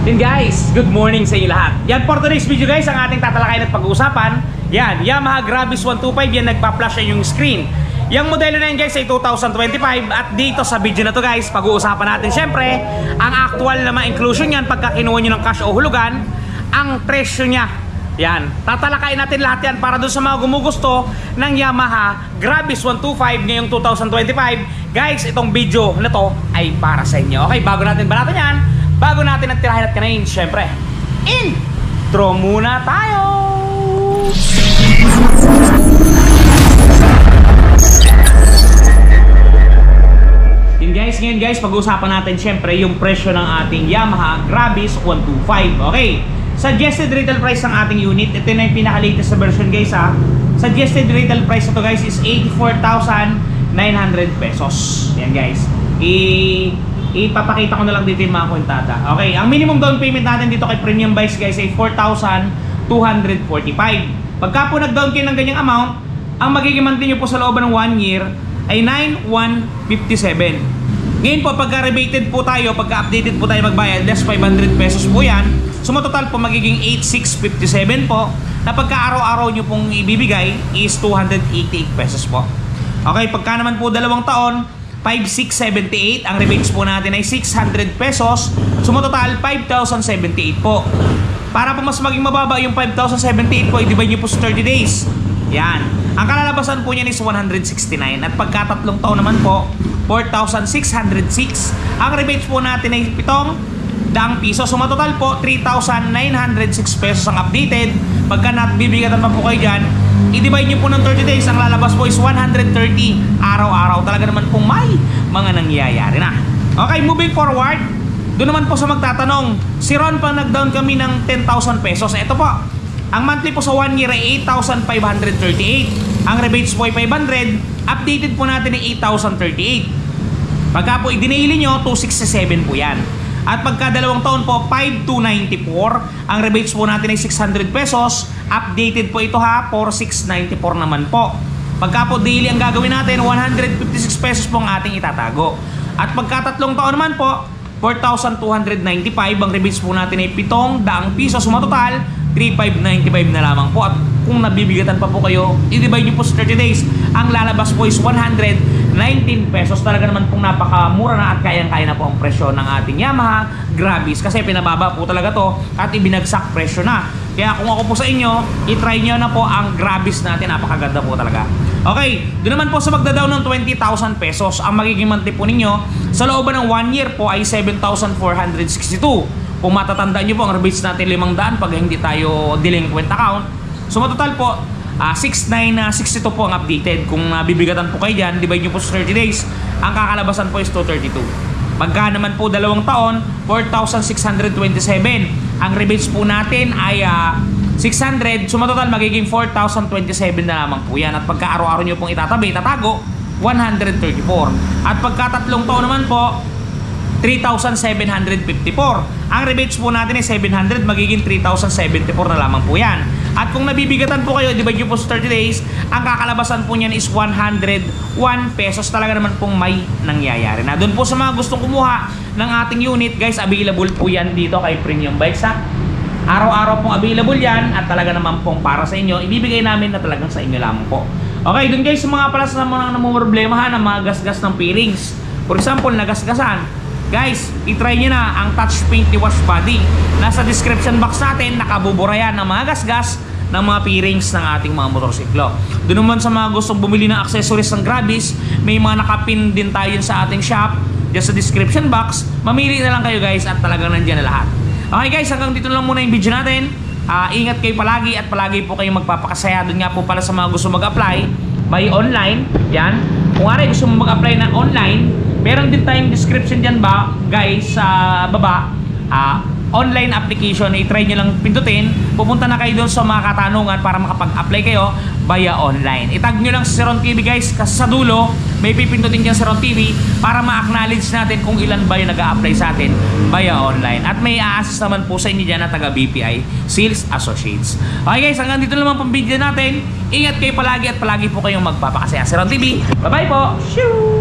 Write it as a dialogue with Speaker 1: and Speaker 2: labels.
Speaker 1: Then guys, good morning sa inyo lahat. Yan, for today's video guys, ang ating tatalakayin at pag-uusapan, yan, Yamaha Gravis 125, yan nagpa-flash yung screen. Yung modelo na yan guys ay 2025 at dito sa video na to guys, pag-uusapan natin syempre ang actual na ma-inclusion yan pagka kinuha nyo ng cash o hulugan, ang presyo nya. Yan, tatalakayin natin lahat yan para doon sa mga gumugusto ng Yamaha Gravis 125 ngayong 2025. Guys, itong video na to ay para sa inyo. Okay, bago natin balatin yan, bago natin nagtirahin at kanayin, syempre, intro muna tayo! Ngayon guys, pag-uusapan natin syempre yung presyo ng ating Yamaha Gravis 125. Okay, suggested retail price ng ating unit, ito na yung pinaka-latest sa version guys ha. Suggested retail price ito guys is 84,900 pesos. Yan guys, ipapakita ko na lang dito yung mga kontada. Okay, ang minimum down payment natin dito kay Premium Bikes guys ay 4,245. Pagka po nag-down kayo ng ganyang amount, ang magiging monthly nyo po sa looban ng 1 year ay 9,157. Ngayon po, pagka-rebated po tayo, pagka-updated po tayo magbayad, less 500 pesos po yan. So, total po magiging 8,657 po. Na pagka-araw-araw nyo pong ibibigay is 288 pesos po. Okay, pagka naman po 2 taon, 5,678. Ang rebates po natin ay 600 pesos. So, total 5,078 po. Para po mas maging mababa yung 5,078 po, i-divide nyo po sa 30 days. Yan. Ang kalalabasan po niyan is 169. At pagka 3 taon naman po, 4,606. Ang rebates po natin ay 700 piso. So total po 3,906 pesos ang updated. Pagka bibigatan pa po kayo dyan, i-divide nyo po ng 30 days. Ang lalabas po is 130 araw-araw. Talaga naman pong may mga nangyayari na. Okay, moving forward, doon naman po sa magtatanong, si Ron pang nag-down kami ng 10,000 pesos. Ito po, ang monthly po sa 1 year ay 8,538. Ang rebates po ay 500. Updated po natin ay 8,038. Pagka po i-dinaily nyo, 267 po yan. At pagka 2 taon po, 5,294. Ang rebates po natin ay 600 pesos. Updated po ito ha, 4,694 naman po. Pagka po daily ang gagawin natin, 156 pesos po ang ating itatago. At pagka 3 taon naman po, 4,295. Ang rebates po natin ay 700 piso. Suma total, 3,595 na lamang po. At kung nabibigatan pa po kayo, i-divide nyo po sa 30 days. Ang lalabas po is 119 pesos. Talaga naman pong napakamura na at kayang-kaya na po ang presyo ng ating Yamaha Gravis. Kasi pinababa po talaga to at ibinagsak presyo na. Kaya kung ako po sa inyo, i-try nyo na po ang Gravis natin. Napakaganda po talaga. Okay, doon naman po sa magda-down ng 20,000 pesos, ang magiging monthly po ninyo sa looban ng 1 year po ay 7,462. Kung matatandaan nyo po, ang rebates natin 500 pag hindi tayo delinquent account. So total po, 6,962 po ang updated. Kung bibigatan po kayo dyan, divide nyo po sa 30 days, ang kakalabasan po is 232. Pagka naman po 2 taon, 4,627. Ang rebates po natin ay 600. So total magiging 4,027 na lamang po yan. At pagka araw-araw nyo pong itatago, 134. At pagka 3 taon naman po, 3,754. Ang rebates po natin ay 700, magiging 3,074 na lamang po yan. At kung nabibigatan po kayo, divide nyo po sa 30 days, ang kakalabasan po niyan is 101 pesos. Talaga naman pong may nangyayari na. Doon po sa mga gustong kumuha ng ating unit, guys, available po yan dito kay Premium Bikes ha. Araw-araw pong available yan at talaga naman pong para sa inyo. Ibibigay namin na talagang sa inyo lamang po. Okay, doon guys, sa mga pala sa mga namumroblema ha, ng mga gasgas ng fairings. For example, nagasgasan. Guys, itry nyo na ang touch paint ni Wash Body. Nasa description box natin, nakabubura yan ng mga gasgas ng mga fairings ng ating mga motorsiklo. Doon naman sa mga gustong bumili ng accessories ng Gravis, may mga nakapin din tayo sa ating shop. Just sa description box, mamili na lang kayo guys at talagang nandiyan na lahat. Okay guys, hanggang dito lang muna yung video natin. Ingat kayo palagi at palagi po kayong magpapakasaya. Doon nga po pala sa mga gusto mag-apply, by online, yan. Kung nga gusto mo mag-apply na online, meron din tayong description dyan ba, guys, sa baba, online application, i-try nyo lang pindutin, pupunta na kayo doon sa mga katanungan para makapag-apply kayo via online. Itag nyo lang sa Ron TV guys, kasi sa dulo, may pipindutin dyan sa Ron TV para ma-acknowledge natin kung ilan ba yung nag-a-apply sa atin via online. At may a-assist naman po sa inyo dyan na taga BPI Sales Associates. Okay guys, hanggang dito naman pang video natin. Ingat kayo palagi at palagi po kayong magpapakasaya sa Ron TV. Bye-bye po! Shoo!